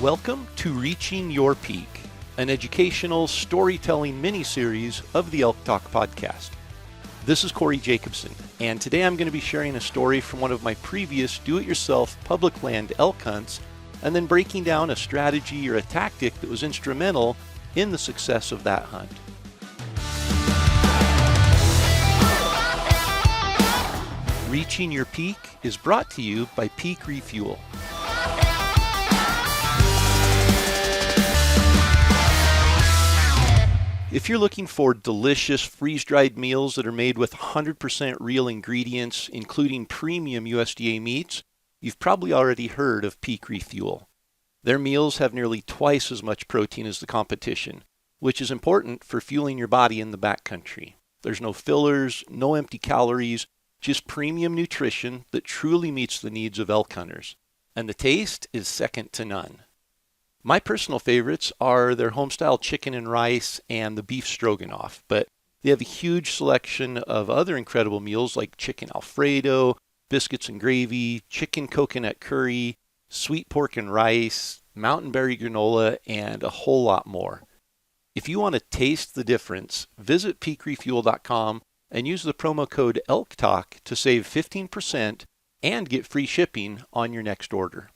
Welcome to Reaching Your Peak, an educational storytelling mini-series of the ElkTalk Podcast. This is Corey Jacobsen, and today I'm going to be sharing a story from one of my previous do-it-yourself public land elk hunts, and then breaking down a strategy or a tactic that was instrumental in the success of that hunt. Reaching Your Peak is brought to you by Peak Refuel. If you're looking for delicious freeze-dried meals that are made with 100% real ingredients, including premium USDA meats, you've probably already heard of Peak Refuel. Their meals have nearly twice as much protein as the competition, which is important for fueling your body in the backcountry. There's no fillers, no empty calories, just premium nutrition that truly meets the needs of elk hunters. And the taste is second to none. My personal favorites are their homestyle chicken and rice and the beef stroganoff, but they have a huge selection of other incredible meals like chicken Alfredo, biscuits and gravy, chicken coconut curry, sweet pork and rice, mountain berry granola, and a whole lot more. If you want to taste the difference, visit peakrefuel.com and use the promo code ElkTalk to save 15% and get free shipping on your next order.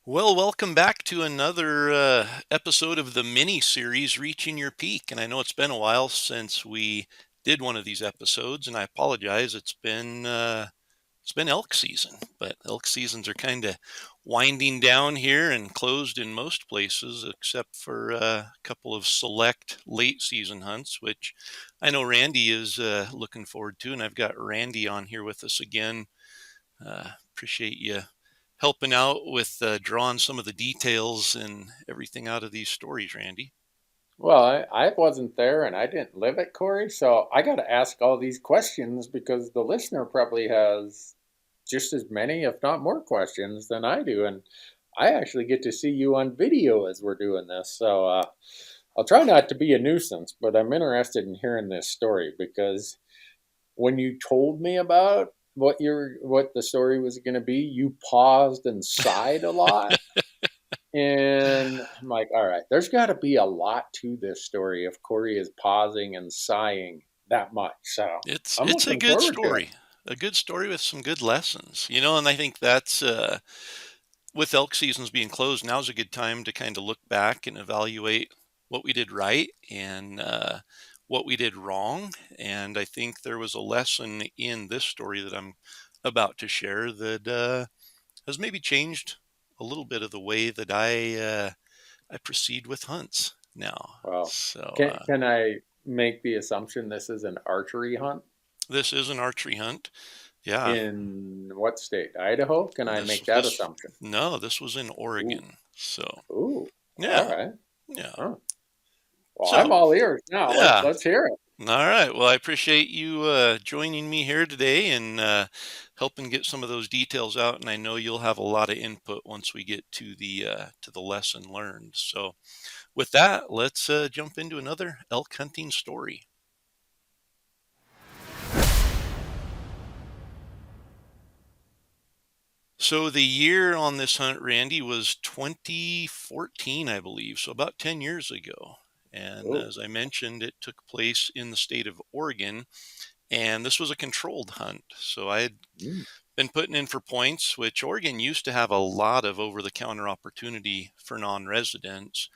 Well, welcome back to another episode of the mini-series, Reaching Your Peak. And I know it's been a while since we did one of these episodes, and I apologize. It's been elk season, but elk seasons are kind of winding down here and closed in most places, except for a couple of select late season hunts, which I know Randy is looking forward to. And I've got Randy on here with us again. Appreciate you helping out with drawing some of the details and everything out of these stories, Randy. Well, I wasn't there and I didn't live it, Corey, so I got to ask all these questions because the listener probably has just as many, if not more questions than I do. And I actually get to see you on video as we're doing this. So I'll try not to be a nuisance, but I'm interested in hearing this story because when you told me about what the story was going to be, you paused and sighed a lot. And I'm like, all right, there's got to be a lot to this story if Corey is pausing and sighing that much. So it's a good story, a good story with some good lessons, and I think that's with elk seasons being closed, now's a good time to kind of look back and evaluate what we did right and what we did wrong. And I think there was a lesson in this story that I'm about to share that has maybe changed a little bit of the way that I proceed with hunts now. Wow. So can I make the assumption this is an archery hunt? This is an archery hunt. Yeah. In what state? Idaho? Can I make that assumption? No, this was in Oregon. Ooh. So. Ooh. Yeah. All right. Yeah. Huh. Well, I'm all ears now. Yeah. Let's hear it. All right. Well, I appreciate you joining me here today and helping get some of those details out. And I know you'll have a lot of input once we get to the lesson learned. So with that, let's jump into another elk hunting story. So the year on this hunt, Randy, was 2014, I believe. So about 10 years ago. And as I mentioned, it took place in the state of Oregon, and this was a controlled hunt. So I had been putting in for points, which Oregon used to have a lot of over-the-counter opportunity for non-residents.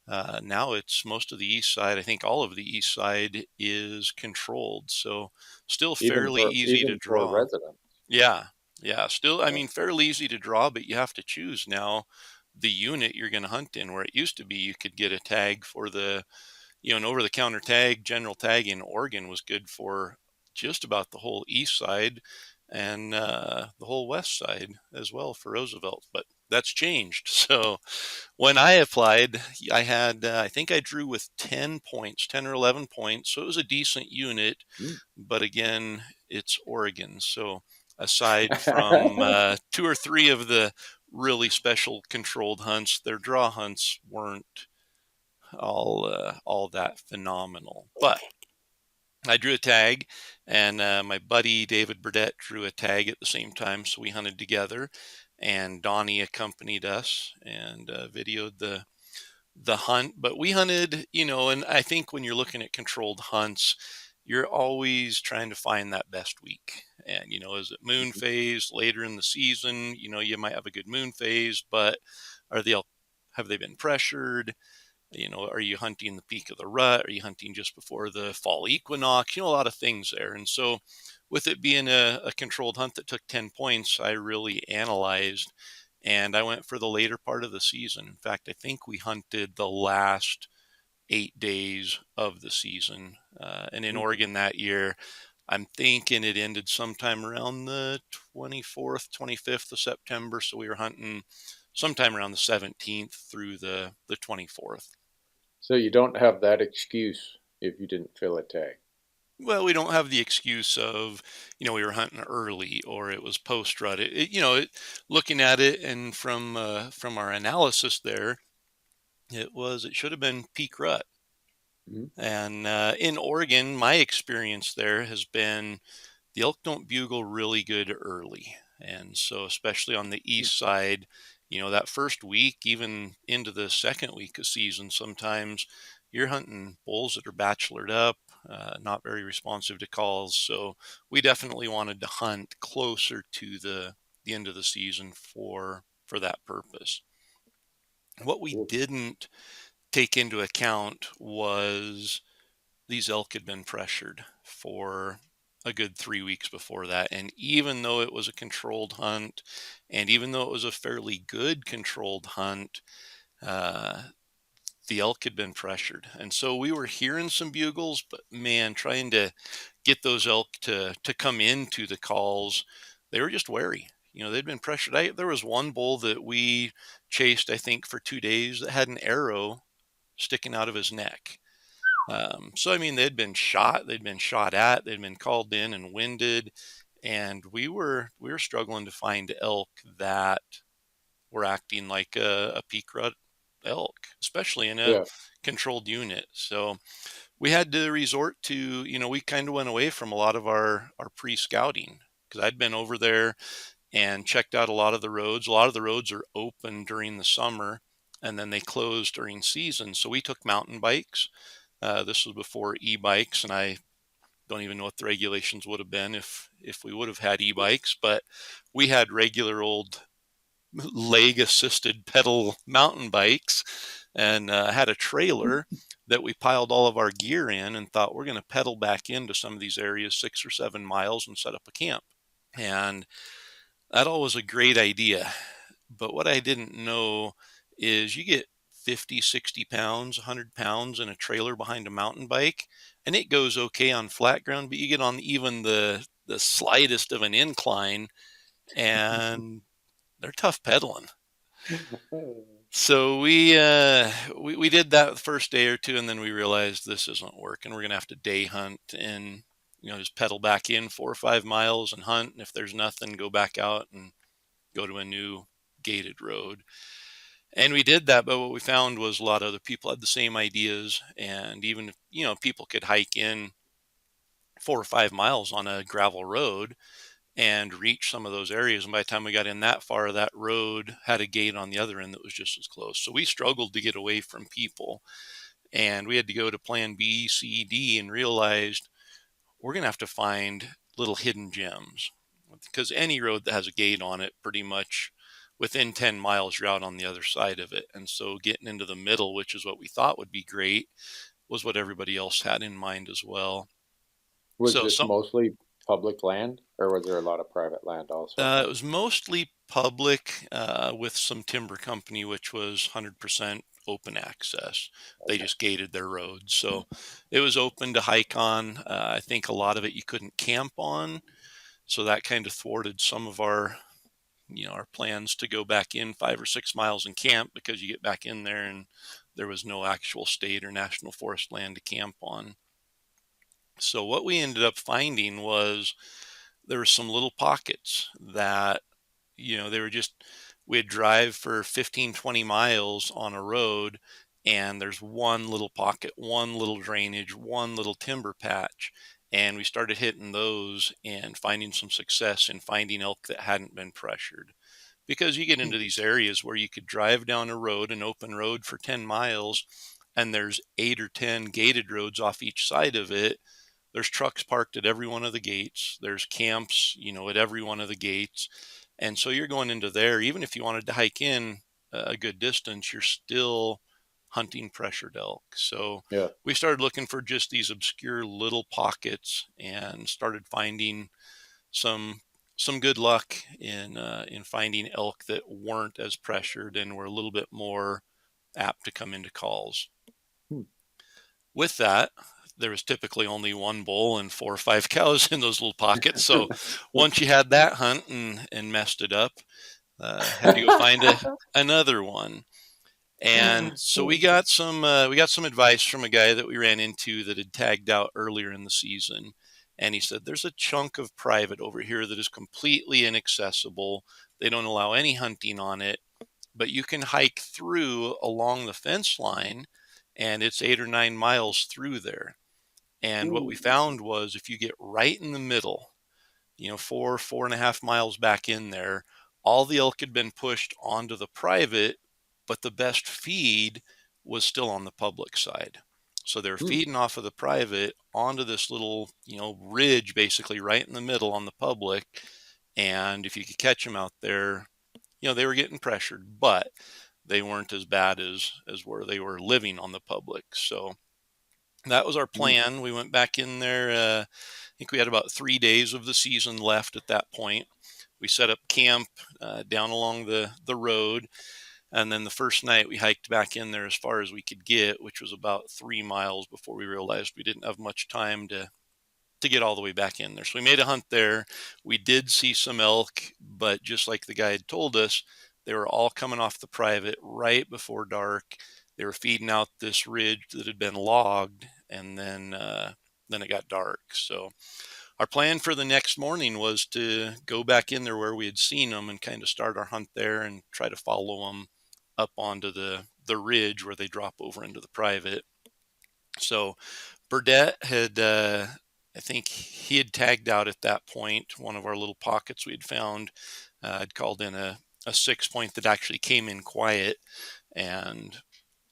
Now it's most of the east side. I think all of the east side is controlled, so still fairly easy to draw. For residents. Yeah. Still, I mean, fairly easy to draw, but you have to choose now the unit you're going to hunt in, where it used to be you could get a tag for an over-the-counter tag. General tag in Oregon was good for just about the whole east side and the whole west side as well for Roosevelt, but that's changed. So when I applied, I had, I think I drew with 10 or 11 points. So it was a decent unit, but again, it's Oregon. So aside from 2 or 3 of the really special controlled hunts, their draw hunts weren't all that phenomenal. But I drew a tag, and my buddy David Burdett drew a tag at the same time, so we hunted together. And Donnie accompanied us and videoed the hunt. But we hunted, and I think when you're looking at controlled hunts, you're always trying to find that best week. And is it moon Mhm. phase later in the season? You might have a good moon phase, but are they have they been pressured? Are you hunting the peak of the rut? Are you hunting just before the fall equinox? A lot of things there. And so, with it being a controlled hunt that took 10 points, I really analyzed and I went for the later part of the season. In fact, I think we hunted the last 8 days of the season. And in Okay. Oregon that year, I'm thinking it ended sometime around the 24th, 25th of September. So we were hunting sometime around the 17th through the 24th. So you don't have that excuse if you didn't fill a tag. Well, we don't have the excuse of, we were hunting early or it was post rut. Looking at it and from our analysis there, it should have been peak rut. Mhm. And in Oregon, my experience there has been the elk don't bugle really good early. And so, especially on the east side, that first week, even into the second week of season, sometimes you're hunting bulls that are bachelored up, not very responsive to calls. So, we definitely wanted to hunt closer to the end of the season for that purpose. What we Cool. didn't take into account was these elk had been pressured for a good 3 weeks before that. And even though it was a controlled hunt, and even though it was a fairly good controlled hunt, uh, the elk had been pressured. And so we were hearing some bugles, but man, trying to get those elk to come into the calls, they were just wary. They'd been pressured. There was one bull that we chased, I think, for 2 days that had an arrow sticking out of his neck. So I mean, they'd been shot at, they'd been called in and winded, and we were struggling to find elk that were acting like a peak rut elk, especially in a Yeah. controlled unit. So we had to resort to, we kind of went away from a lot of our pre-scouting because I'd been over there and checked out a lot of the roads. A lot of the roads are open during the summer and then they close during season. So we took mountain bikes. This was before e-bikes, and I don't even know what the regulations would have been if we would have had e-bikes, but we had regular old leg assisted pedal mountain bikes and had a trailer that we piled all of our gear in and thought we're going to pedal back into some of these areas 6 or 7 miles and set up a camp. And that all was a great idea. But what I didn't know is you get 50, 60 pounds, 100 pounds in a trailer behind a mountain bike, and it goes okay on flat ground, but you get on even the slightest of an incline, and they're tough pedaling. So we did that the first day or two, and then we realized this isn't working. We're gonna have to day hunt and just pedal back in 4 or 5 miles and hunt, and if there's nothing, go back out and go to a new gated road. And we did that, but what we found was a lot of other people had the same ideas, and even if people could hike in 4 or 5 miles on a gravel road and reach some of those areas. And by the time we got in that far, that road had a gate on the other end that was just as close. So we struggled to get away from people, and we had to go to Plan B, C, D, and realized we're going to have to find little hidden gems because any road that has a gate on it, pretty much within 10 miles, you're out on the other side of it. And so getting into the middle, which is what we thought would be great, was what everybody else had in mind as well. Was So this some mostly public land, or was there a lot of private land also? it was mostly public with some timber company, which was 100% open access. They Okay. just gated their roads. So it was open to hike on. I think a lot of it you couldn't camp on. So that kind of thwarted some of our plans to go back in 5 or 6 miles and camp because you get back in there and there was no actual state or national forest land to camp on. So what we ended up finding was there were some little pockets that, they were just, we'd drive for 15, 20 miles on a road and there's one little pocket, one little drainage, one little timber patch. And we started hitting those and finding some success in finding elk that hadn't been pressured. Because you get into these areas where you could drive down a road, an open road for 10 miles, and there's 8 or 10 gated roads off each side of it. There's trucks parked at every one of the gates. There's camps, at every one of the gates. And so you're going into there, even if you wanted to hike in a good distance, you're still hunting pressured elk. So Yeah. we started looking for just these obscure little pockets and started finding some good luck in finding elk that weren't as pressured and were a little bit more apt to come into calls. Hmm. With that, there was typically only one bull and 4 or 5 cows in those little pockets. So once you had that hunt and messed it up, had to go find another one. And so we got some advice from a guy that we ran into that had tagged out earlier in the season. And he said, there's a chunk of private over here that is completely inaccessible. They don't allow any hunting on it, but you can hike through along the fence line, and it's 8 or 9 miles through there. And what we found was if you get right in the middle, 4.5 miles back in there, all the elk had been pushed onto the private, but the best feed was still on the public side. So they're feeding off of the private onto this little, ridge basically right in the middle on the public. And if you could catch them out there, they were getting pressured, but they weren't as bad as where they were living on the public. So that was our plan. We went back in there. I think we had about 3 days of the season left at that point. We set up camp down along the road. And then the first night we hiked back in there as far as we could get, which was about 3 miles before we realized we didn't have much time to get all the way back in there. So we made a hunt there. We did see some elk, but just like the guy had told us, they were all coming off the private right before dark. They were feeding out this ridge that had been logged, and then it got dark. So our plan for the next morning was to go back in there where we had seen them and kind of start our hunt there and try to follow them up onto the ridge where they drop over into the private. So Burdette had, I think he had tagged out at that point, one of our little pockets we had found. I'd called in a 6-point that actually came in quiet, and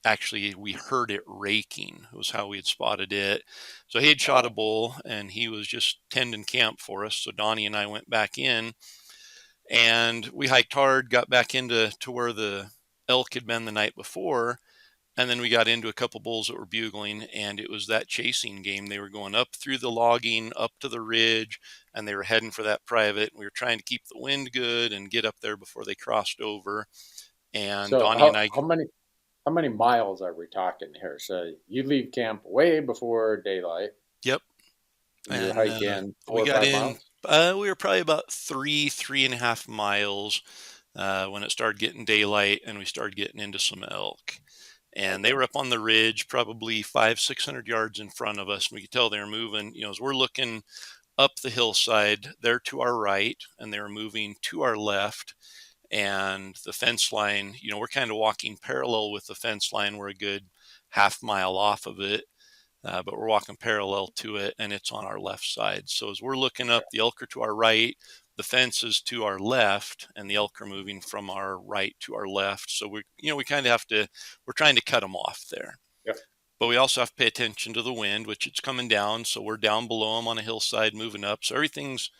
actually we heard it raking. It was how we had spotted it. So he had shot a bull, and he was just tending camp for us. So Donnie and I went back in, and we hiked hard, got back into where the elk had been the night before. And then we got into a couple bulls that were bugling, and it was that chasing game. They were going up through the logging, up to the ridge, and they were heading for that private. We were trying to keep the wind good and get up there before they crossed over. And So Donnie and I, how many miles are we talking here? So you leave camp way before daylight. yep. You And hike in we 4 or got 5 in, miles. we were probably about 3.5 miles when it started getting daylight, and we started getting into some elk. And they were up on the ridge, probably 500-600 yards in front of us. And we could tell they were moving, as we're looking up the hillside, they're to our right, and they were moving to our left. And the fence line, we're kind of walking parallel with the fence line. We're a good half mile off of it, but we're walking parallel to it, and it's on our left side. So as we're looking up, the elk are to our right, the fence is to our left, and the elk are moving from our right to our left. So we kind of we're trying to cut them off there. Yeah. But we also have to pay attention to the wind, which it's coming down. So we're down below them on a hillside moving up. So everything's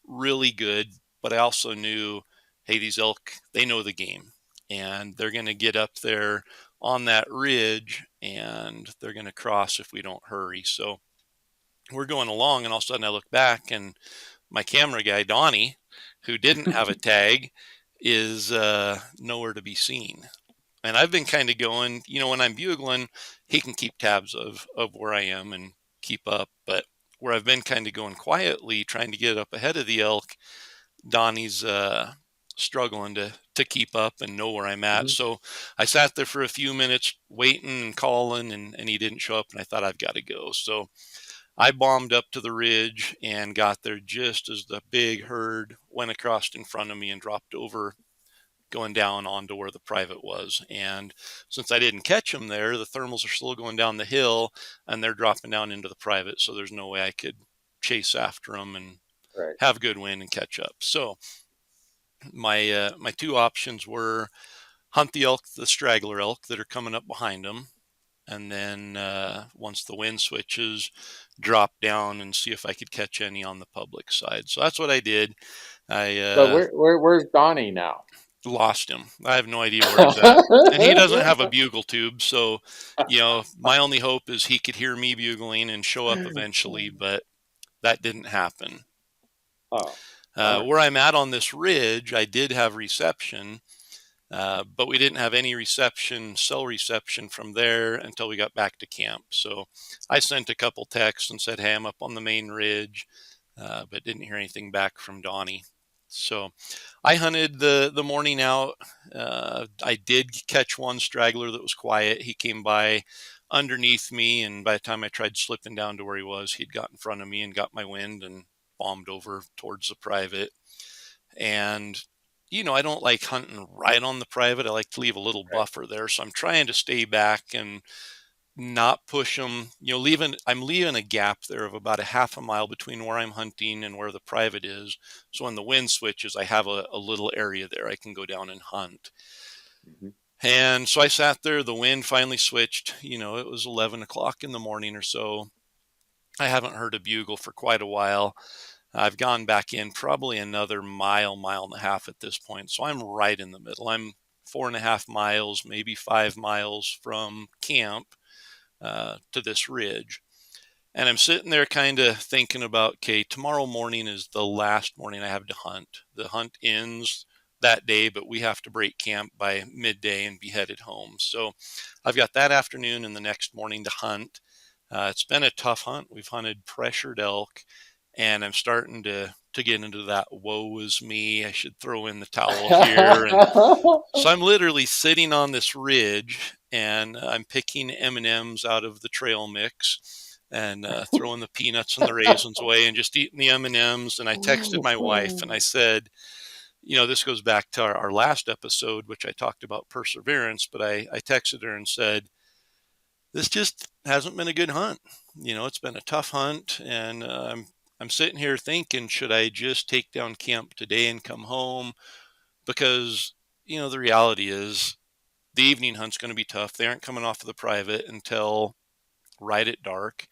really good. But I also knew, hey, these elk, they know the game, and they're going to get up there on that ridge, and they're going to cross if we don't hurry. So we're going along, and all of a sudden I look back, and my camera guy, Donnie, who didn't have a tag, is nowhere to be seen. And I've been kind of going, when I'm bugling, he can keep tabs of where I am and keep up. But where I've been kind of going quietly, trying to get up ahead of the elk, Donnie's struggling to keep up and know where I'm at. So I sat there for a few minutes waiting and calling, and he didn't show up, and I thought, I've got to go. So I bombed up to the ridge and got there just as the big herd went across in front of me and dropped over going down onto where the private was. And since I didn't catch them there, the thermals are still going down the hill and they're dropping down into the private. So there's no way I could chase after them and Right. have good wind and catch up. So my two options were hunt the elk, the straggler elk that are coming up behind them. And then once the wind switches, drop down and see if I could catch any on the public side. So that's what I did. But I where's Donnie now? lost him. I have no idea where he's at. And he doesn't have a bugle tube. So, my only hope is he could hear me bugling and show up eventually, but that didn't happen. Oh, right. Where I'm at on this ridge, I did have reception, but we didn't have any cell reception from there until we got back to camp. So I sent a couple texts and said, hey, I'm up on the main ridge, but didn't hear anything back from Donnie. So I hunted the morning out. I did catch one straggler that was quiet. He came by underneath me, and by the time I tried slipping down to where he was, he'd got in front of me and got my wind and bombed over towards the private. And I don't like hunting right on the private. I like to leave a little buffer there. So I'm trying to stay back and not push them, I'm leaving a gap there of about a half a mile between where I'm hunting and where the private is. So when the wind switches, I have a little area there I can go down and hunt. Mm-hmm. And so I sat there, the wind finally switched, it was 11 o'clock in the morning or so. I haven't heard a bugle for quite a while. I've gone back in probably another mile and a half at this point. So I'm right in the middle. I'm 4.5 miles, maybe 5 miles from camp to this ridge. And I'm sitting there kind of thinking about, okay, tomorrow morning is the last morning I have to hunt. The hunt ends that day, but we have to break camp by midday and be headed home. So I've got that afternoon and the next morning to hunt. It's been a tough hunt. We've hunted pressured elk, and I'm starting to get into that woe is me, I should throw in the towel here. And so I'm literally sitting on this ridge and I'm picking M&Ms out of the trail mix and throwing the peanuts and the raisins away and just eating the M&Ms. And I texted my wife and I said, this goes back to our last episode, which I talked about perseverance, but I texted her and said, this just hasn't been a good hunt. It's been a tough hunt, and I'm sitting here thinking, should I just take down camp today and come home? Because, the reality is the evening hunt's going to be tough. They aren't coming off of the private until right at dark.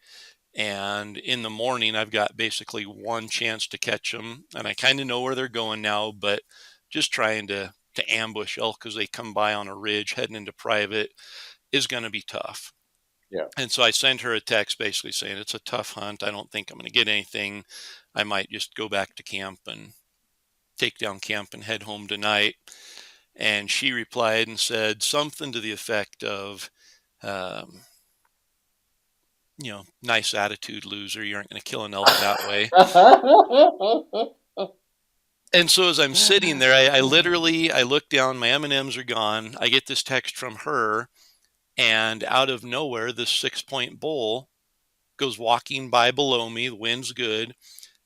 And in the morning, I've got basically one chance to catch them. And I kind of know where they're going now, but just trying to ambush elk as they come by on a ridge heading into private is going to be tough. Yeah. And so I sent her a text basically saying, it's a tough hunt. I don't think I'm going to get anything. I might just go back to camp and take down camp and head home tonight. And she replied and said something to the effect of, nice attitude, loser. You aren't going to kill an elk that way. And so as I'm sitting there, I look down, my M&Ms are gone. I get this text from her. And out of nowhere, this 6-point bull goes walking by below me. The wind's good.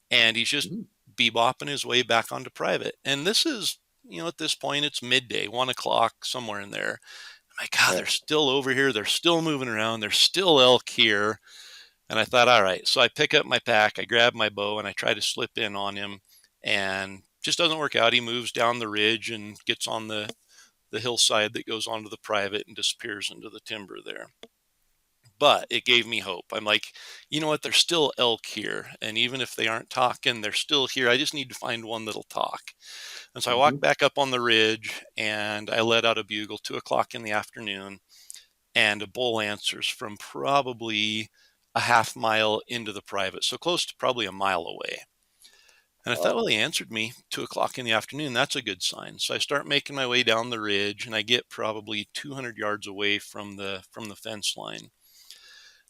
And he's just bebopping his way back onto private. And this is, at this point, it's midday, 1 o'clock, somewhere in there. I'm like, God, they're still over here. They're still moving around. There's still elk here. And I thought, all right. So I pick up my pack, I grab my bow, and I try to slip in on him. And just doesn't work out. He moves down the ridge and gets on the hillside that goes onto the private and disappears into the timber there. But it gave me hope. I'm like, you know what? There's still elk here. And even if they aren't talking, they're still here. I just need to find one that'll talk. And so I walked back up on the ridge and I let out a bugle 2 o'clock in the afternoon, and a bull answers from probably a half mile into the private. So close to probably a mile away. And I thought, well, he answered me 2 o'clock in the afternoon. That's a good sign. So I start making my way down the ridge, and I get probably 200 yards away from the fence line.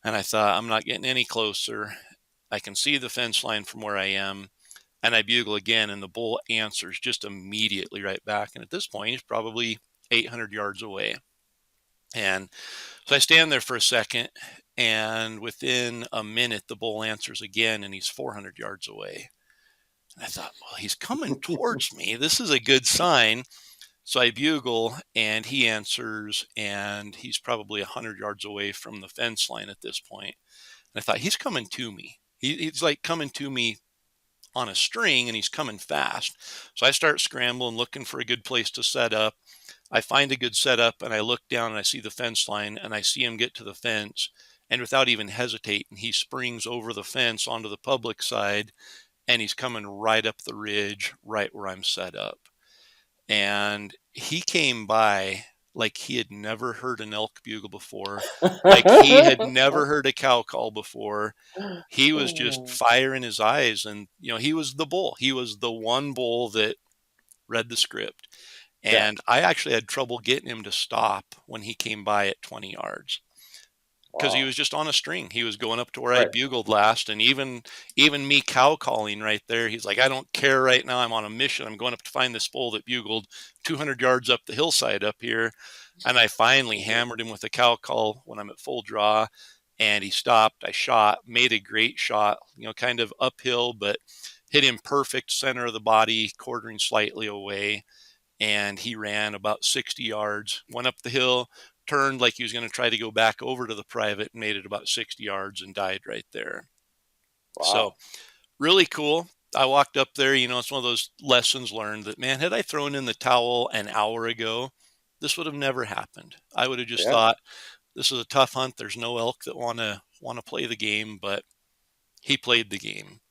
And I thought, I'm not getting any closer. I can see the fence line from where I am. And I bugle again, and the bull answers just immediately right back. And at this point, he's probably 800 yards away. And so I stand there for a second, and within a minute, the bull answers again, and he's 400 yards away. And I thought, well, he's coming towards me. This is a good sign. So I bugle and he answers, and he's probably 100 yards away from the fence line at this point. And I thought, he's coming to me. He's like coming to me on a string, and he's coming fast. So I start scrambling, looking for a good place to set up. I find a good setup, and I look down and I see the fence line, and I see him get to the fence. And without even hesitating, he springs over the fence onto the public side, and he's coming right up the ridge, right where I'm set up. And he came by like he had never heard an elk bugle before, like he had never heard a cow call before. He was just fire in his eyes, and he was the bull. He was the one bull that read the script. Yeah. And I actually had trouble getting him to stop when he came by at 20 yards, because he Wow. was just on a string. He was going up to where I'd Right. bugled last, and even me cow calling right there, he's like, I don't care right now. I'm on a mission. I'm going up to find this bull that bugled 200 yards up the hillside up here. And I finally hammered him with a cow call when I'm at full draw, and he stopped. I shot, made a great shot, kind of uphill, but hit him perfect center of the body, quartering slightly away. And he ran about 60 yards, went up the hill, turned like he was going to try to go back over to the private, and made it about 60 yards and died right there. So Wow. really cool. I walked up there, it's one of those lessons learned that, man, had I thrown in the towel an hour ago, this would have never happened. I would have just Yeah. thought, this is a tough hunt. There's no elk that want to play the game, but he played the game.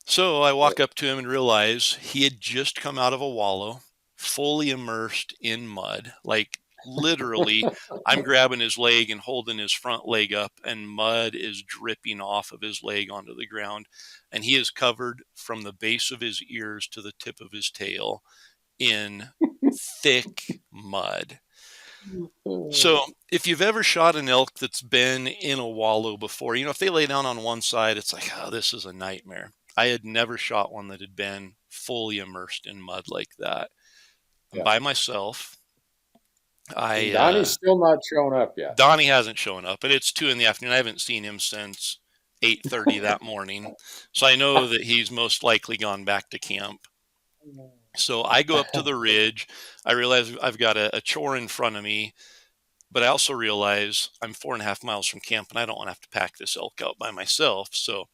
So I walk up to him and realize he had just come out of a wallow, fully immersed in mud. Like literally, I'm grabbing his leg and holding his front leg up, and mud is dripping off of his leg onto the ground. And he is covered from the base of his ears to the tip of his tail in thick mud. So if you've ever shot an elk that's been in a wallow before, if they lay down on one side, it's like, oh, this is a nightmare. I had never shot one that had been fully immersed in mud like that. I'm Yeah. by myself. And Donnie's still not shown up yet. Donnie hasn't shown up, and it's 2 p.m. I haven't seen him since 8:30 that morning. So I know that he's most likely gone back to camp. So I go up to the ridge. I realize I've got a chore in front of me, but I also realize I'm 4.5 miles from camp, and I don't want to have to pack this elk out by myself. So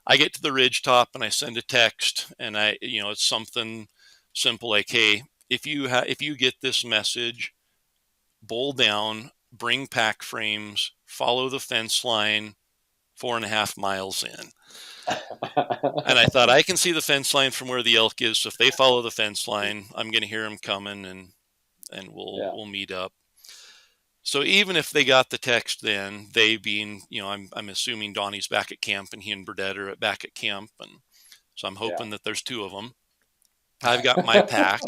I get to the ridge top and I send a text, and it's something simple like, hey, if you get this message, bowl down, bring pack frames, follow the fence line 4.5 miles in. And I thought, I can see the fence line from where the elk is. So if they follow the fence line, I'm going to hear them coming, and we'll meet up. So even if they got the text, then they being, I'm assuming Donnie's back at camp and he and Burdette are back at camp. And so I'm hoping that there's 2 of them. I've got my pack.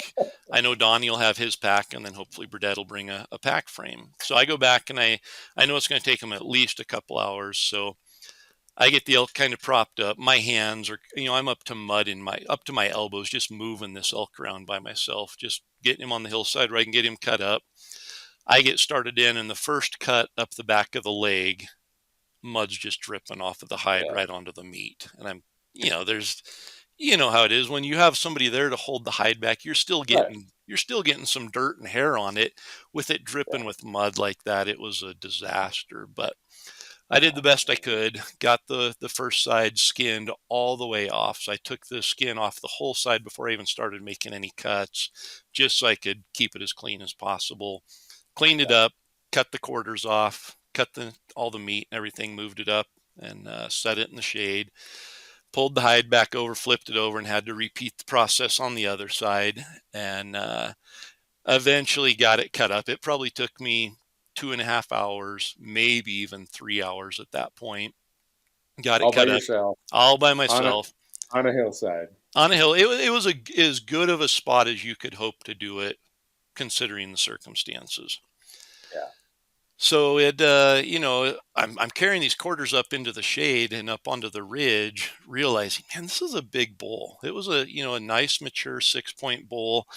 I know Donnie will have his pack, and then hopefully Burdette will bring a pack frame. So I go back, and I know it's going to take them at least a couple hours. So I get the elk kind of propped up. My hands are, I'm up to mud up to my elbows, just moving this elk around by myself, just getting him on the hillside where I can get him cut up. I get started in, and the first cut up the back of the leg, mud's just dripping off of the hide right onto the meat. And I'm, there's, how it is when you have somebody there to hold the hide back, you're still getting some dirt and hair on it. With it dripping with mud like that, it was a disaster. But I did the best I could, got the first side skinned all the way off. So I took the skin off the whole side before I even started making any cuts, just so I could keep it as clean as possible. Cleaned it up, cut the quarters off, cut all the meat and everything, moved it up, and set it in the shade. Pulled the hide back over, flipped it over, and had to repeat the process on the other side. And eventually got it cut up. It probably took me 2.5 hours, maybe even 3 hours at that point. Got it All by cut up yourself all by myself on a hillside. on a hill. It was as good of a spot as you could hope to do it, considering the circumstances. Yeah. So I'm carrying these quarters up into the shade and up onto the ridge, realizing, man, this is a big bull. It was a nice mature 6-point bull,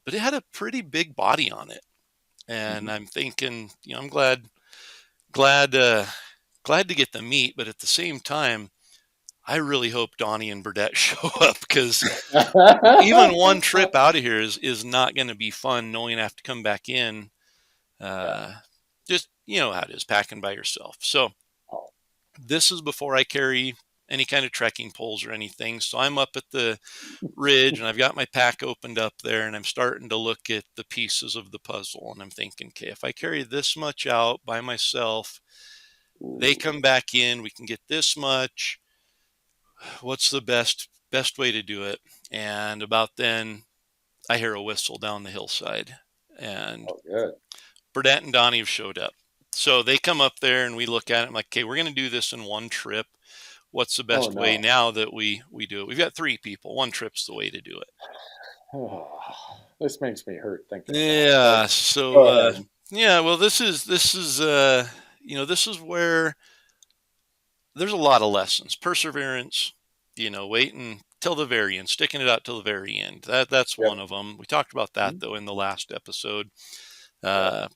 but it had a pretty big body on it. And I'm thinking, I'm glad to get the meat, but at the same time, I really hope Donnie and Burdette show up, because even one trip out of here is not going to be fun, knowing I have to come back in. Yeah. Just, you know how it is, packing by yourself. So Oh. this is before I carry any kind of trekking poles or anything. So I'm up at the ridge and I've got my pack opened up there, and I'm starting to look at the pieces of the puzzle. And I'm thinking, okay, if I carry this much out by myself, they Ooh. come back in, we can get this much. What's the best way to do it? And about then I hear a whistle down the hillside, and Oh, good. Burdette and Donnie have showed up. So they come up there and we look at it. I'm like, okay, we're going to do this in one trip. What's the Oh, best way no. now that we do it? We've got 3 people. One trip's the way to do it. Oh, this makes me hurt thinking about it, but Yeah. So, go ahead. yeah, well, this is, this is where there's a lot of lessons. Perseverance, waiting till the very end, sticking it out till the very end. That's Yep. one of them. We talked about that, Mhm. though, in the last episode. Yeah. Uh,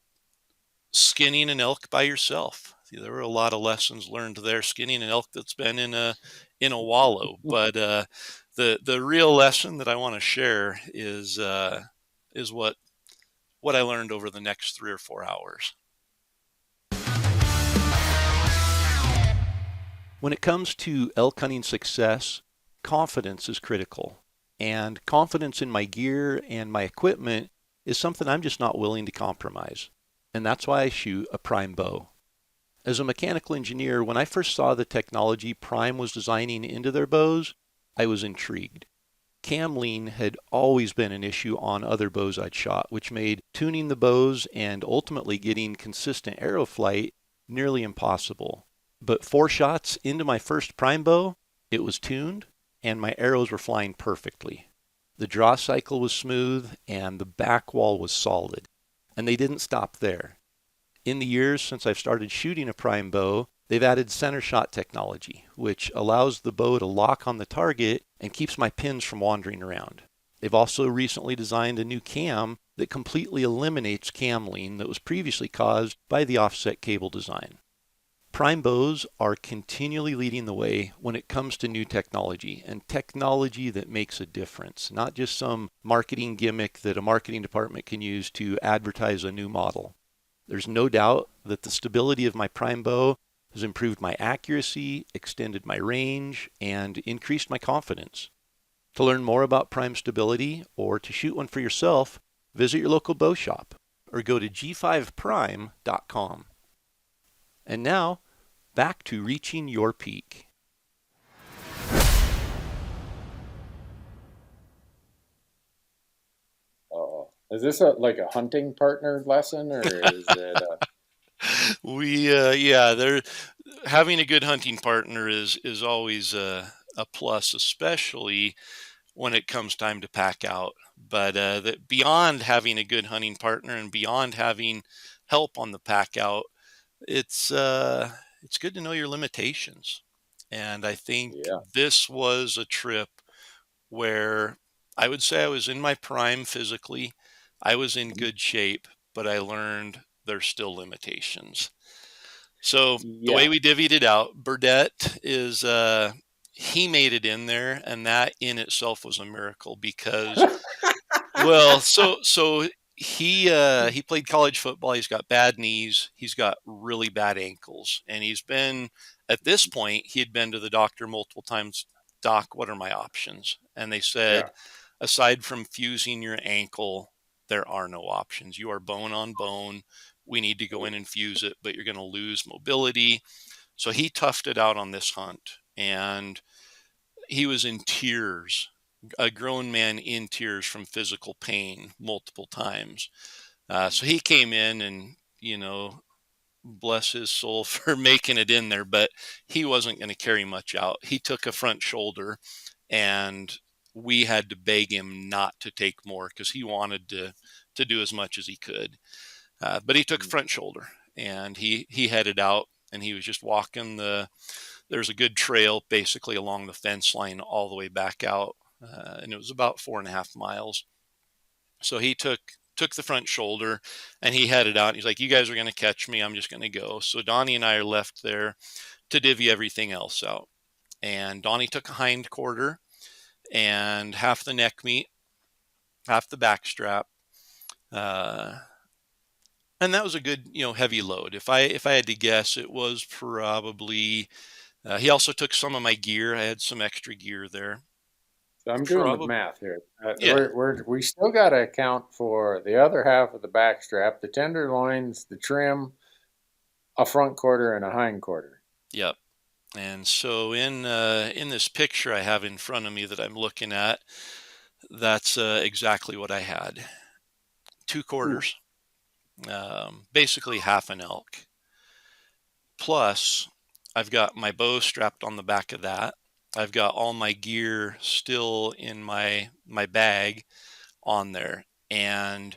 Skinning an elk by yourself. There were a lot of lessons learned there. Skinning an elk that's been in a wallow, but the real lesson that I want to share is what I learned over the next 3 or 4 hours. When it comes to elk hunting success, confidence is critical, and confidence in my gear and my equipment is something I'm just not willing to compromise, and that's why I shoot a prime bow. As a mechanical engineer, when I first saw the technology Prime was designing into their bows, I was intrigued. Cam lean had always been an issue on other bows I'd shot, which made tuning the bows and ultimately getting consistent arrow flight nearly impossible. But 4 shots into my first Prime bow, it was tuned and my arrows were flying perfectly. The draw cycle was smooth and the back wall was solid. And they didn't stop there. In the years since I've started shooting a prime bow, they've added center shot technology, which allows the bow to lock on the target and keeps my pins from wandering around. They've also recently designed a new cam that completely eliminates cam lean that was previously caused by the offset cable design. Prime bows are continually leading the way when it comes to new technology, and technology that makes a difference, not just some marketing gimmick that a marketing department can use to advertise a new model. There's no doubt that the stability of my prime bow has improved my accuracy, extended my range, and increased my confidence. To learn more about prime stability or to shoot one for yourself, visit your local bow shop or go to g5prime.com. And now, back to reaching your peak. Oh, is this like a hunting partner lesson, or is it They're having a good hunting partner is always a plus, especially when it comes time to pack out. But beyond having a good hunting partner and beyond having help on the pack out, it's good to know your limitations. And I think yeah? this was a trip where I would say I was in my prime physically. I was in Mhm. good shape, but I learned there's still limitations. So the Yeah. way we divvied it out, Burdette is he made it in there, and that in itself was a miracle because, well, so he played college football. He's got bad knees. He's got really bad ankles, and he's been at this point he had been to the doctor multiple times. Doc, what are my options? And they Yeah. said, aside from fusing your ankle, there are no options. You are bone on bone. We need to go in and fuse it, but you're going to lose mobility. So he toughed it out on this hunt, and he was in tears, a grown man in tears from physical pain multiple times. So he came in and, bless his soul for making it in there, but he wasn't going to carry much out. He took a front shoulder, and we had to beg him not to take more because he wanted to do as much as he could. But he took a front shoulder, and he headed out, and he was just walking there's a good trail basically along the fence line all the way back out, and it was about 4.5 miles. So he took the front shoulder and he headed out. He's like, "You guys are going to catch me. I'm just going to go." So Donnie and I are left there to divvy everything else out. and Donnie took a hind quarter and half the neck meat, half the back strap. And that was a good, heavy load. If I had to guess, it was probably. He also took some of my gear. I had some extra gear there. So I'm doing the Probably, math here. yeah, We still got to account for the other half of the back strap, the tenderloins, the trim, a front quarter, and a hind quarter. yep. And so in this picture I have in front of me that I'm looking at, that's exactly what I had. Two Ooh. quarters, basically half an elk. Plus, I've got my bow strapped on the back of that. I've got all my gear still in my bag on there. And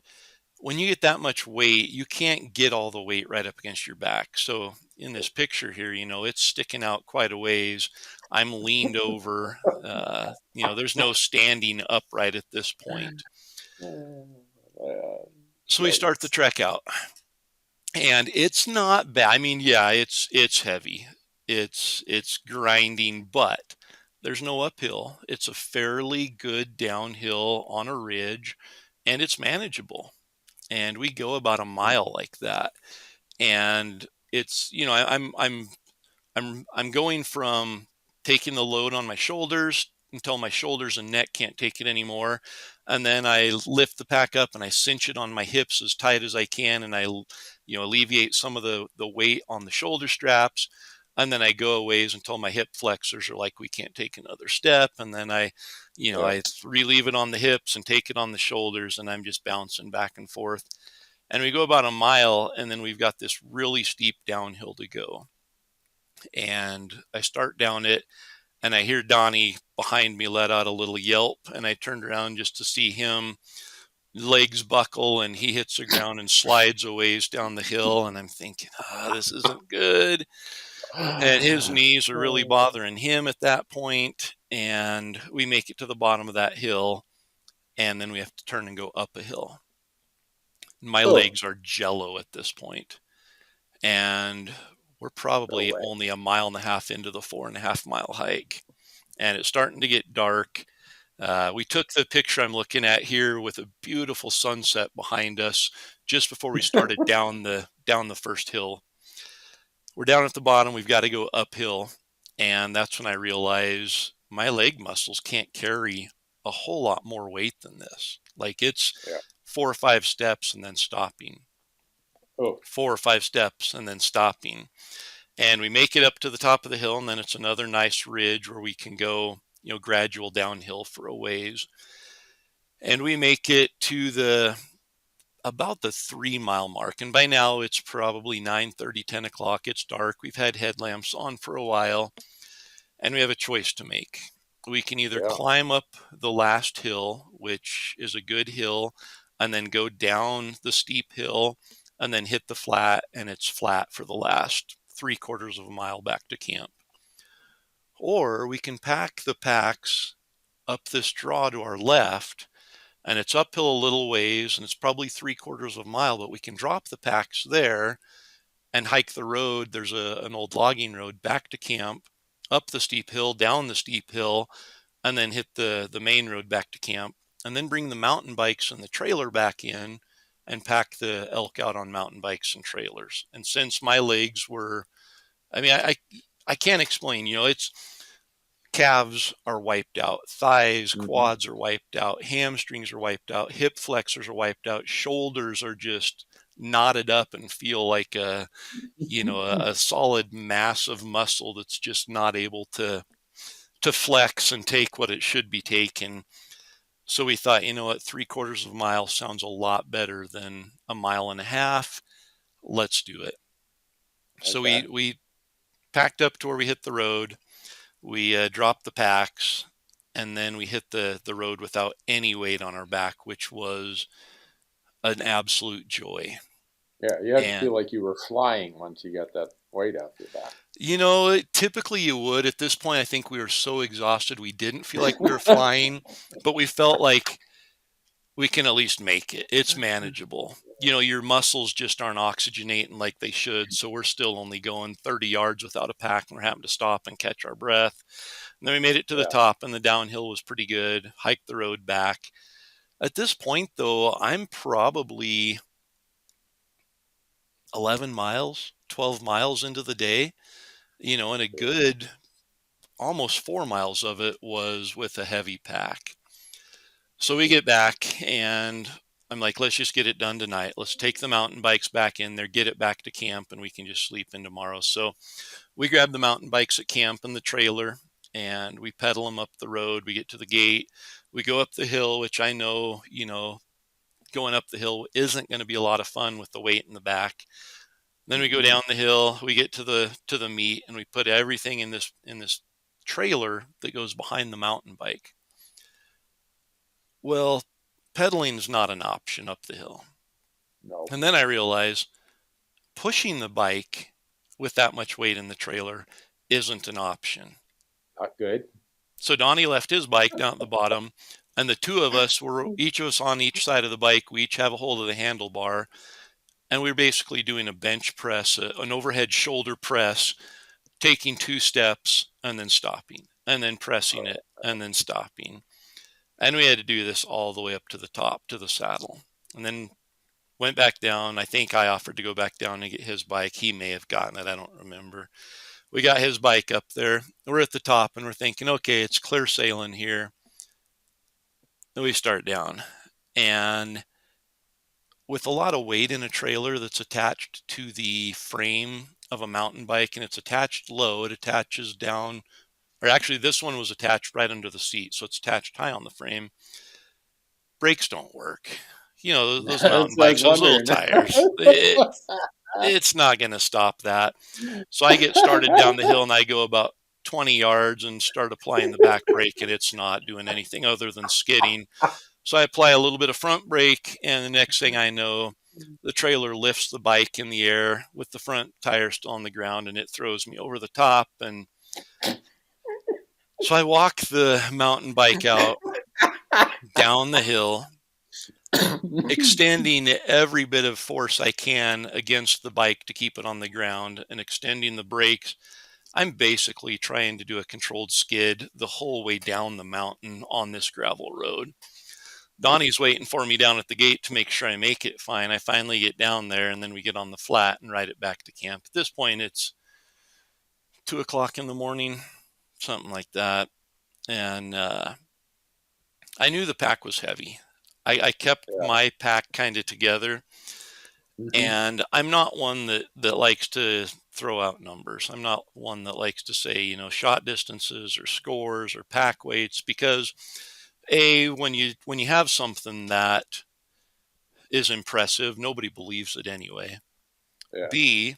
when you get that much weight, you can't get all the weight right up against your back. So in this picture here, it's sticking out quite a ways. I'm leaned over. There's no standing upright at this point. So we start the Yikes. trek out, and it's not bad. I mean, yeah, it's heavy. It's grinding, but there's no uphill. It's a fairly good downhill on a ridge, and it's manageable. And we go about a mile like that, and it's I'm going from taking the load on my shoulders until my shoulders and neck can't take it anymore, and then I lift the pack up and I cinch it on my hips as tight as I can, and I alleviate some of the weight on the shoulder straps, and then I go a ways until my hip flexors are like, we can't take another step, and then Yeah. I relieve it on the hips and take it on the shoulders, and I'm just bouncing back and forth. And we go about a mile, and then we've got this really steep downhill to go. And I start down it, and I hear Donnie behind me let out a little yelp, and I turned around just to see him, legs buckle, and he hits the ground and slides a ways down the hill. And I'm thinking, this isn't good. And his knees are really bothering him at that point. And we make it to the bottom of that hill, and then we have to turn and go up a hill. My Oh, legs are jello at this point, and we're no probably way. only a mile and a half into the 4.5 mile hike, and it's starting to get dark. We took the picture I'm looking at here with a beautiful sunset behind us just before we started down the first hill. We're down at the bottom. We've got to go uphill, and that's when I realize my leg muscles can't carry a whole lot more weight than this. Like, it's Yeah. 4 or 5 steps and then stopping, Oh, 4 or 5 steps and then stopping. And we make it up to the top of the hill, and then it's another nice ridge where we can go, gradual downhill for a ways. And we make it to about the 3 mile mark. And by now it's probably 9:30, 10 o'clock. It's dark. We've had headlamps on for a while, and we have a choice to make. We can either yeah. climb up the last hill, which is a good hill, and then go down the steep hill and then hit the flat, and it's flat for the last 3/4 of a mile back to camp. Or we can pack the packs up this draw to our left, and it's uphill a little ways, and it's probably 3/4 of a mile, but we can drop the packs there and hike the road. There's an old logging road back to camp, up the steep hill, down the steep hill, and then hit the main road back to camp, and then bring the mountain bikes and the trailer back in and pack the elk out on mountain bikes and trailers. And since my legs were, I mean, I can't explain, it's calves are wiped out, thighs, Hmm. quads are wiped out, hamstrings are wiped out, hip flexors are wiped out, shoulders are just knotted up and feel like a solid mass of muscle that's just not able to flex and take what it should be taken. So we thought, 3/4 of a mile sounds a lot better than a mile and a half. Let's do it. So Okay. we packed up to where we hit the road. We dropped the packs, and then we hit the road without any weight on our back, which was an absolute joy. Yeah, you had to And feel like you were flying once you got that weight off your back. typically you would. At this point, I think we were so exhausted we didn't feel like we were flying, but we can at least make it. It's manageable. Your muscles just aren't oxygenating like they should. So we're still only going 30 yards without a pack, and we're having to stop and catch our breath. And then we made it to the top, and the downhill was pretty good. Hiked the road back. At this point, though, I'm probably 11 miles, 12 miles into the day, and a good almost 4 miles of it was with a heavy pack. So we get back, and I'm like, let's just get it done tonight. Let's take the mountain bikes back in there, get it back to camp, and we can just sleep in tomorrow. So we grab the mountain bikes at camp and the trailer, and we pedal them up the road. We get to the gate. We go up the hill, which I know, going up the hill isn't going to be a lot of fun with the weight in the back. Then we go down the hill. We get to the meet, and we put everything in this trailer that goes behind the mountain bike. Well, pedaling is not an option up the hill. No. And then I realize pushing the bike with that much weight in the trailer isn't an option. Not good. So Donnie left his bike down at the bottom, and the two of us were each of us on each side of the bike. We each have a hold of the handlebar, and we were basically doing a bench press, an overhead shoulder press, taking 2 steps and then stopping, and then pressing it and then stopping. And we had to do this all the way up to the top, to the saddle. And then went back down. I think I offered to go back down and get his bike. He may have gotten it. I don't remember. We got his bike up there. We're at the top, and we're thinking, okay, it's clear sailing here. Then we start down. And with a lot of weight in a trailer that's attached to the frame of a mountain bike, and it's attached low, it attaches down, or actually this one was attached right under the seat, so it's attached high on the frame. Brakes don't work. Those mountain bikes, those little tires, it's not going to stop that. So I get started down the hill, and I go about 20 yards and start applying the back brake, and it's not doing anything other than skidding. So I apply a little bit of front brake, and the next thing I know, the trailer lifts the bike in the air with the front tire still on the ground, and it throws me over the top. And so I walk the mountain bike out down the hill, extending every bit of force I can against the bike to keep it on the ground and extending the brakes. I'm basically trying to do a controlled skid the whole way down the mountain on this gravel road. Donnie's waiting for me down at the gate to make sure I make it fine. I finally get down there, and then we get on the flat and ride it back to camp. At this point, it's 2 o'clock in the morning, something like that. And I knew the pack was heavy. I kept my pack kind of together. And I'm not one that likes to throw out numbers. I'm not one that likes to say, shot distances or scores or pack weights, because when you have something that is impressive, nobody believes it anyway. Yeah. B,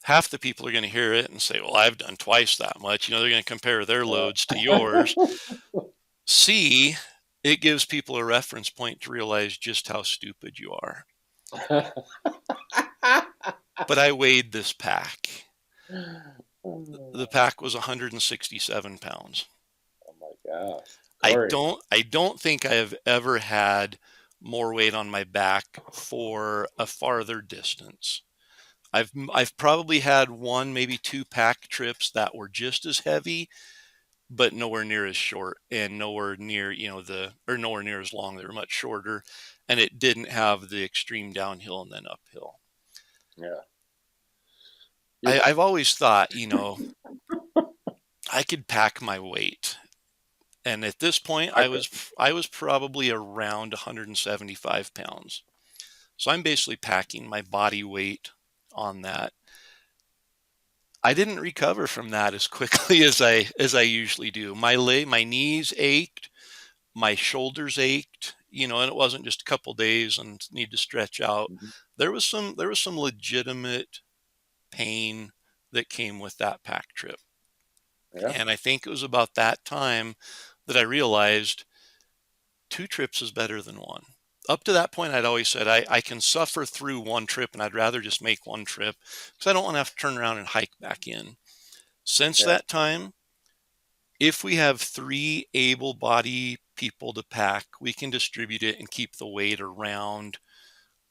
half the people are going to hear it and say, well, I've done twice that much. They're going to compare their loads to yours. C, it gives people a reference point to realize just how stupid you are. But I weighed this pack. The pack was 167 pounds. Oh my gosh. I don't think I have ever had more weight on my back for a farther distance. I've probably had 1, maybe 2 pack trips that were just as heavy, but nowhere near as short, and nowhere near, nowhere near as long. They were much shorter, and it didn't have the extreme downhill and then uphill. Yeah. I've always thought, I could pack my weight. And at this point, I was probably around 175 pounds. So I'm basically packing my body weight on that. I didn't recover from that as quickly as I usually do. My knees ached, my shoulders ached, and it wasn't just a couple days and need to stretch out. Mm-hmm. There was some legitimate pain that came with that pack trip. Yeah. And I think it was about that time that I realized 2 trips is better than 1. Up to that point, I'd always said I can suffer through 1 trip, and I'd rather just make 1 trip because I don't want to have to turn around and hike back in. Since that time, if we have 3 able-bodied people to pack, we can distribute it and keep the weight around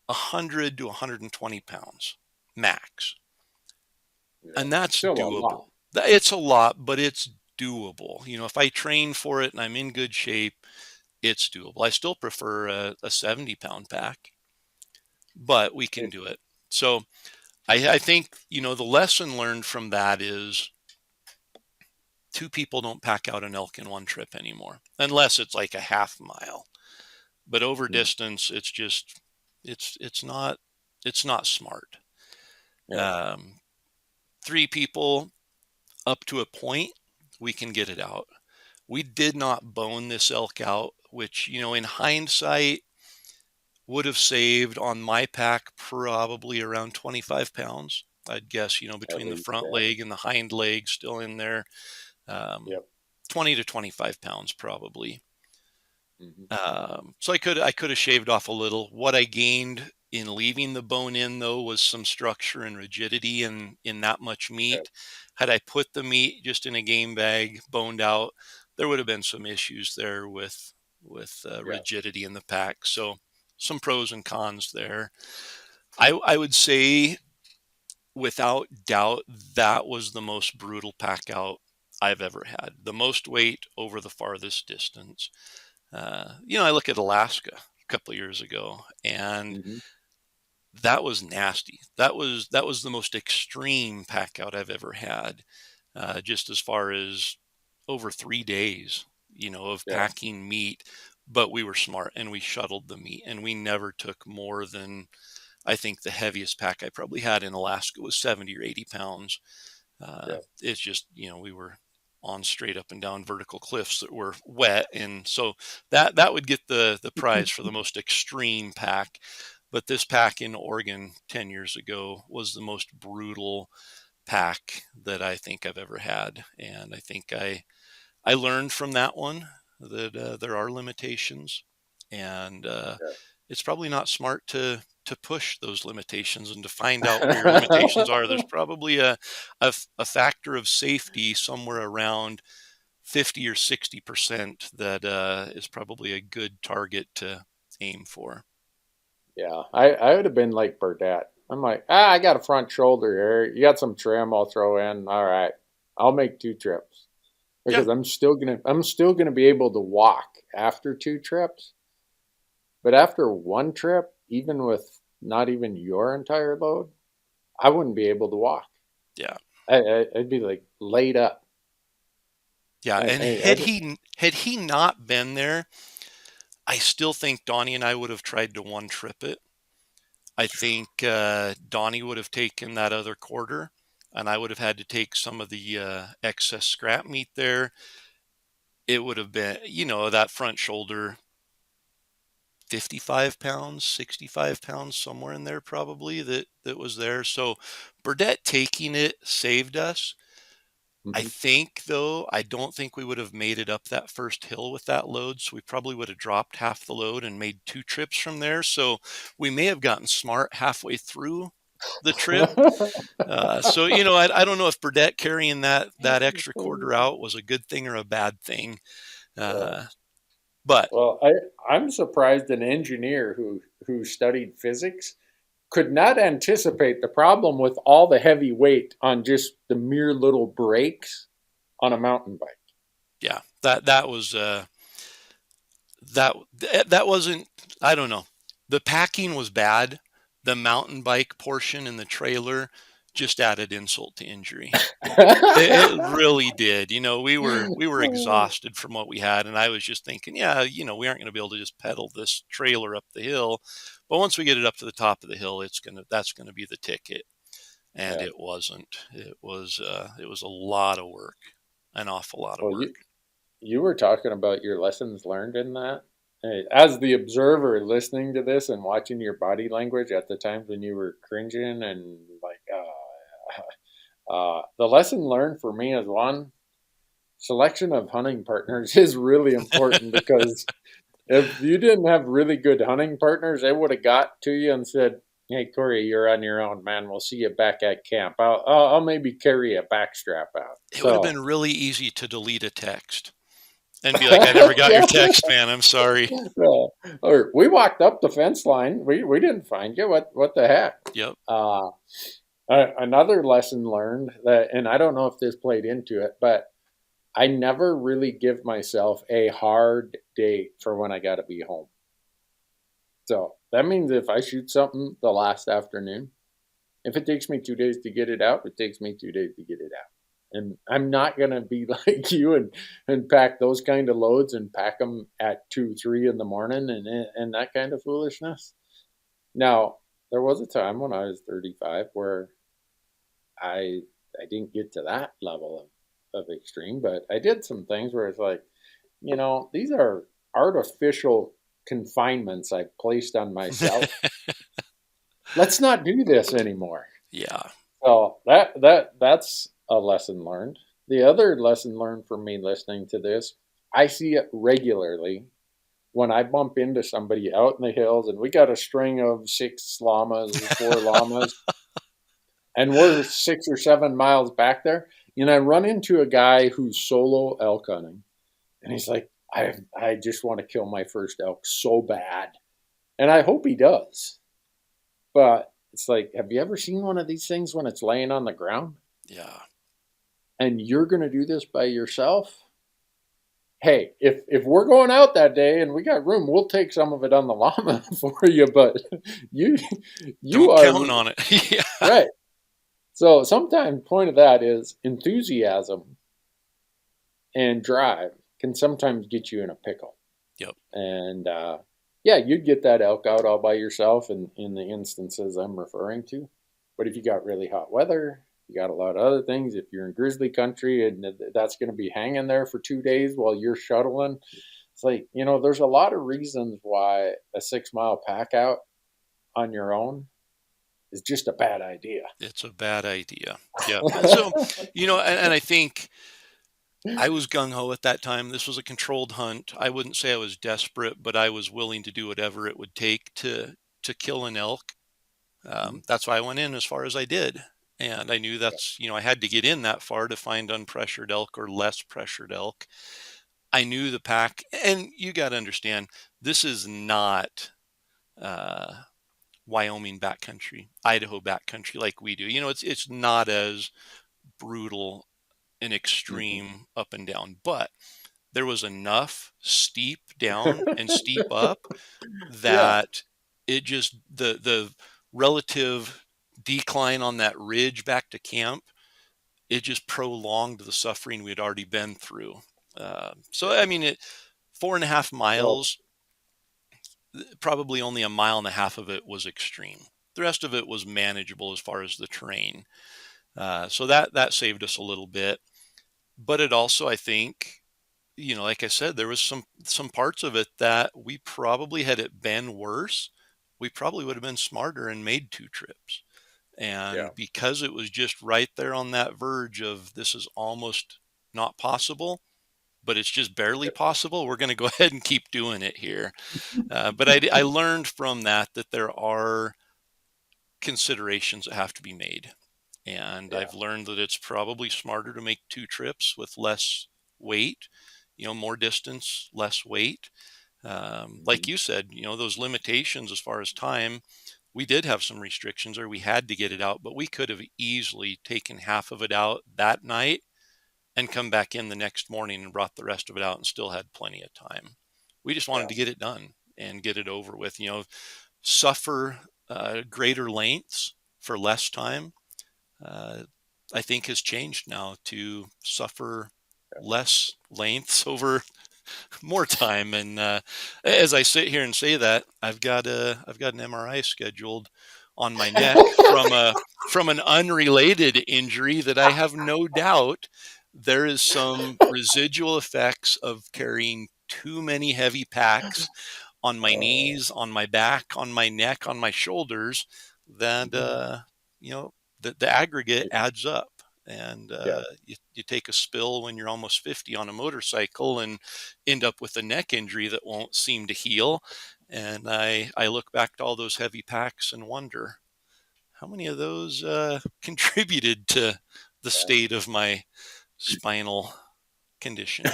100 to 120 pounds max. Yeah. And that's Still a lot. doable. It's a lot, but it's doable. If I train for it and I'm in good shape, it's doable. I still prefer a 70-pound pack, but we can It, do it. So I think, the lesson learned from that is two people don't pack out an elk in one trip anymore, unless it's like a half mile. But over mm, distance, it's not smart. yeah. Um, Three people up to a point, we can get it out. We did not bone this elk out, which, in hindsight, would have saved on my pack probably around 25 pounds. I'd guess, At between the least, front yeah. leg and the hind leg still in there, um, Yep. 20 to 25 pounds probably. Hmm. So I could have shaved off a little. What I gained in leaving the bone in, though, was some structure and rigidity in that much Yeah. meat. Had I put the meat just in a game bag, boned out, there would have been some issues there with Yeah. rigidity in the pack. So some pros and cons there. I would say, without doubt, that was the most brutal pack out I've ever had. The most weight over the farthest distance. I look at Alaska a couple of years ago, and Hmm. that was nasty. That was the most extreme pack out I've ever had. Just as far as over 3 days, of Yeah. packing meat, but we were smart and we shuttled the meat, and we never took more than, I think the heaviest pack I probably had in Alaska was 70 or 80 pounds. Yeah. It's just, we were on straight up and down vertical cliffs that were wet. And so that would get the prize for the most extreme pack. But this pack in Oregon 10 years ago was the most brutal pack that I think I've ever had. And I think I learned from that one that there are limitations, and it's probably not smart to push those limitations and to find out where your limitations are. There's probably a factor of safety somewhere around 50 or 60% that is probably a good target to aim for. Yeah. I would have been like Burdette. I'm like, I got a front shoulder here. You got some trim I'll throw in. All right. I'll make 2 trips Yeah, because I'm still gonna be able to walk after 2 trips. But after one trip, even with not even your entire load, I wouldn't be able to walk. yeah, I'd be like laid up. yeah. I, And I, had I, he not been there, I still think Donnie and I would have tried to one trip it. I think Donnie would have taken that other quarter, and I would have had to take some of the excess scrap meat there. It would have been, that front shoulder, 55 pounds, 65 pounds, somewhere in there probably that was there. So Burdette taking it saved us. I Mhm. think, though, I don't think we would have made it up that first hill with that load. So we probably would have dropped half the load and made 2 trips from there. So we may have gotten smart halfway through the trip. So, I don't know if Burdette carrying that extra quarter out was a good thing or a bad thing. Yeah. Uh, but Well, I'm surprised an engineer who studied physics could not anticipate the problem with all the heavy weight on just the mere little brakes on a mountain bike. yeah, that was that that wasn't. I don't know. The packing was bad. The mountain bike portion in the trailer just added insult to injury. It really did. We were exhausted from what we had, and I was just thinking, yeah, we aren't going to be able to just pedal this trailer up the hill, but once we get it up to the top of the hill, that's gonna be the ticket, and Yeah. it wasn't. It was a lot of work, an awful lot of Well, work. you were talking about your lessons learned in that. Hey, as the observer listening to this and watching your body language at the times when you were cringing and like, the lesson learned for me is one, selection of hunting partners is really important because if you didn't have really good hunting partners, they would have got to you and said, "Hey, Corey, you're on your own, man. We'll see you back at camp. I'll maybe carry a backstrap out." It would have So been really easy to delete a text. And be like, I never got your Yeah. text, man. I'm sorry. Or we walked up the fence line. We didn't find you. What the heck? Yep. Uh, Another lesson learned that, and I don't know if this played into it, but I never really give myself a hard date for when I got to be home. So that means if I shoot something the last afternoon, if it takes me 2 days to get it out, it takes me 2 days to get it out. And I'm not gonna be like you and pack those kind of loads and pack them at 2, 3 in the morning and that kind of foolishness. Now, there was a time when I was 35 where I I didn't get to that level of extreme, but I did some things where it's like, these are artificial confinements I've placed on myself. Let's not do this anymore. Yeah. So that's a lesson learned. The other lesson learned from me listening to this, I see it regularly when I bump into somebody out in the hills and we got a string of 6 llamas, 4 llamas, and we're 6 or 7 miles back there. And I run into a guy who's solo elk hunting, and he's like, I just want to kill my first elk so bad. And I hope he does. But it's like, have you ever seen one of these things when it's laying on the ground? Yeah. And you're going to do this by yourself? Hey, if we're going out that day and we got room, we'll take some of it on the llama for you. But you you Don't are count on it. Yeah. right. So sometimes point of that is enthusiasm and drive can sometimes get you in a pickle. Yep. And yeah, you'd get that elk out all by yourself in the instances I'm referring to. But if you got really hot weather, you got a lot of other things. If you're in grizzly country and that's going to be hanging there for 2 days while you're shuttling, it's like, there's a lot of reasons why a 6 mile pack out on your own is just a bad idea. It's a bad idea. Yeah. And so, and I think I was gung ho at that time. This was a controlled hunt. I wouldn't say I was desperate, but I was willing to do whatever it would take to kill an elk. That's why I went in as far as I did. And I knew that's, I had to get in that far to find unpressured elk or less pressured elk. I knew the pack, and you got to understand, this is not Wyoming backcountry, Idaho backcountry like we do. It's not as brutal and Mm-hmm. extreme up and down, but there was enough steep down and steep up Yeah. that it just the relative decline on that ridge back to camp, it just prolonged the suffering we had already been through. So Yeah. I mean, 4.5 miles, Well, probably only a mile and a half of it was extreme. The rest of it was manageable as far as the terrain. So that saved us a little bit. But it also, I think, like I said, there was some parts of it that we probably, had it been worse, we probably would have been smarter and made 2 trips. yeah. And because it was just right there on that verge of, this is almost not possible, but it's just barely possible, we're going to go ahead and keep doing it here. But I learned from that there are considerations that have to be made. And Yeah. I've learned that it's probably smarter to make 2 trips with less weight, more distance, less weight. Mm-hmm. Like you said, those limitations as far as time, we did have some restrictions, or we had to get it out, but we could have easily taken half of it out that night and come back in the next morning and brought the rest of it out and still had plenty of time. We just wanted Yeah. to get it done and get it over with, suffer greater lengths for less time. uh, I think has changed now to suffer less lengths over more time. And as I sit here and say that, I've got an MRI scheduled on my neck from an unrelated injury that I have no doubt there is some residual effects of carrying too many heavy packs on my Oh, knees, on my back, on my neck, on my shoulders, that mhm. you know the aggregate adds up. And Yeah. you take a spill when you're almost 50 on a motorcycle and end up with a neck injury that won't seem to heal. And I look back to all those heavy packs and wonder how many of those contributed to the Yeah. state of my spinal condition.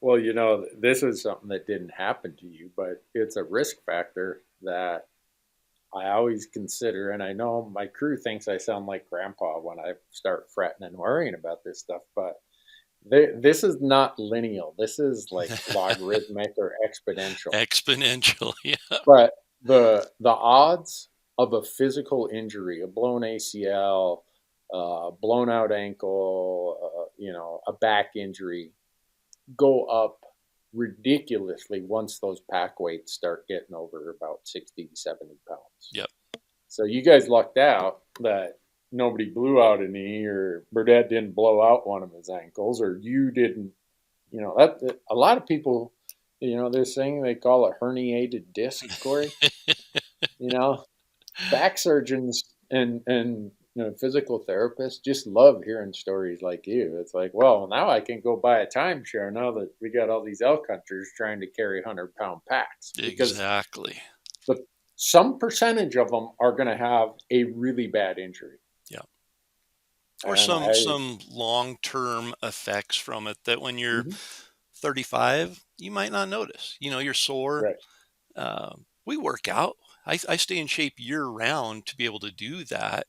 Well, you know, this is something that didn't happen to you, but it's a risk factor that I always consider. And I know my crew thinks I sound like grandpa when I start fretting and worrying about this stuff, but this is not lineal. This is like logarithmic or exponential. Exponential. Yeah. But the odds of a physical injury, a blown ACL, blown out ankle, a back injury, go up ridiculously once those pack weights start getting over about 60 to 70 pounds. Yep. So you guys lucked out that nobody blew out a knee, or Burdett didn't blow out one of his ankles, or you didn't. That a lot of people, this thing they call a herniated disc, Corey. You know, back surgeons and physical therapists just love hearing stories like you. It's like, well, now I can go buy a timeshare now that we got all these elk hunters trying to carry 100-pound packs, because Exactly. the some percentage of them are going to have a really bad injury. Yeah. Or And some long-term effects from it that when you're Mhm. 35, you might not notice. You're sore. Right. We work out. I stay in shape year round to be able to do that,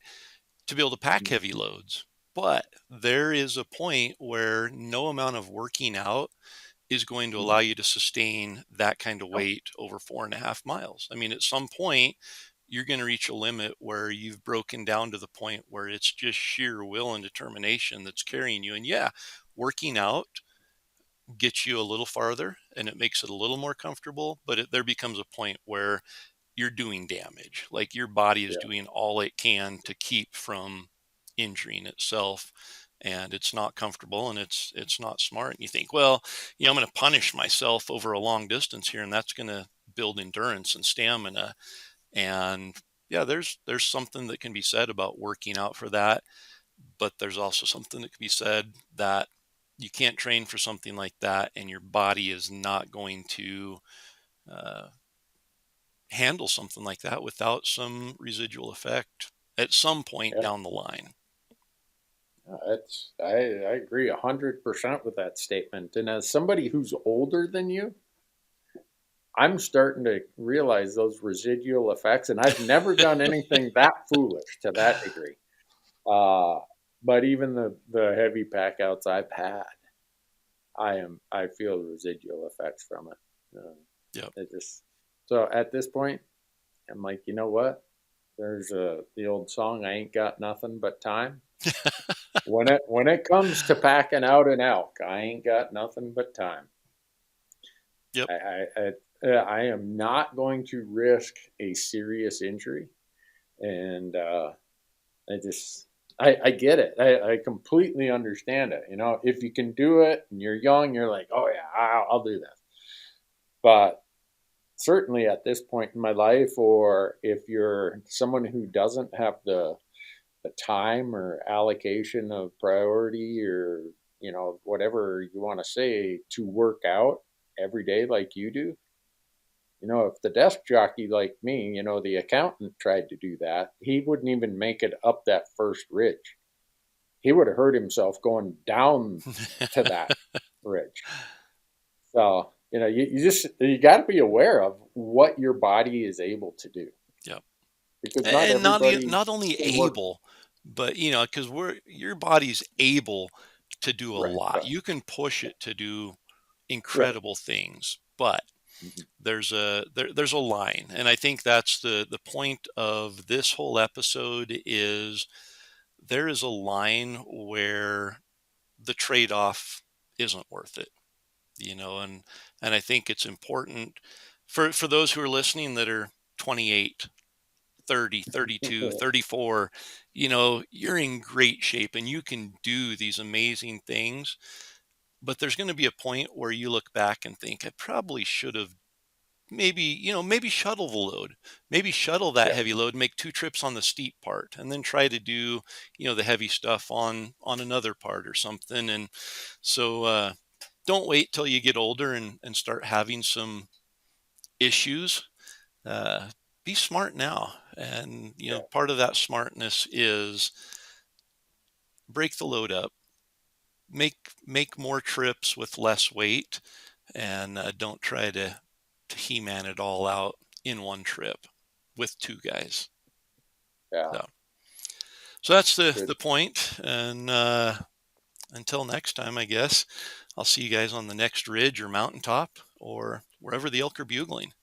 to be able to pack heavy Mhm. loads. But there is a point where no amount of working out is going to allow Mhm. you to sustain that kind of Oh, weight over 4.5 miles. I mean, at some point, you're going to reach a limit where you've broken down to the point where it's just sheer will and determination that's carrying you. And yeah, working out gets you a little farther and it makes it a little more comfortable, but there becomes a point where you're doing damage. Like your body is yeah. doing all it can to keep from injuring itself, and it's not comfortable and it's not smart. And you think, well, I'm going to punish myself over a long distance here, and that's going to build endurance and stamina. And yeah, there's something that can be said about working out for that, but there's also something that can be said that you can't train for something like that, and your body is not going to uh, handle something like that without some residual effect at some point Yeah. down the line. I agree 100% with that statement. And as somebody who's older than you, I'm starting to realize those residual effects, and I've never done anything that foolish to that degree. Uh, but even the heavy packouts I've had, I feel residual effects from it. Uh, Yep. it just so at this point, I'm like, you know what? There's the old song, "I ain't got nothing but time." When it comes to packing out an elk, I ain't got nothing but time. Yep. I am not going to risk a serious injury, and I just I get it. I completely understand it. If you can do it and you're young, you're like, oh yeah, I'll do that. But certainly at this point in my life, or if you're someone who doesn't have the time or allocation of priority, or whatever you want to say, to work out every day like you do. If the desk jockey like me, the accountant tried to do that, he wouldn't even make it up that first ridge. He would have hurt himself going down to that ridge. So, you got to be aware of what your body is able to do, Yep. because not And everybody not only can work. able, but because your body's able to do a Right, lot. right, You can push it to do right. incredible things, but Mhm. there's a line, and I think that's the point of this whole episode is there is a line where the trade-off isn't worth it, and I think it's important for those who are listening that are 28, 30, 32, 34. You're in great shape and you can do these amazing things, but there's going to be a point where you look back and think, I probably should have maybe shuttle the load, maybe shuttle that Yeah, heavy load, make two trips on the steep part, and then try to do, the heavy stuff on another part or something. And so, don't wait till you get older and start having some issues. uh, be smart now. And, yeah, part of that smartness is break the load up, make more trips with less weight, and don't try to he-man it all out in one trip with two guys. Yeah. So that's the Good. point. And until next time, I guess I'll see you guys on the next ridge or mountaintop or wherever the elk are bugling.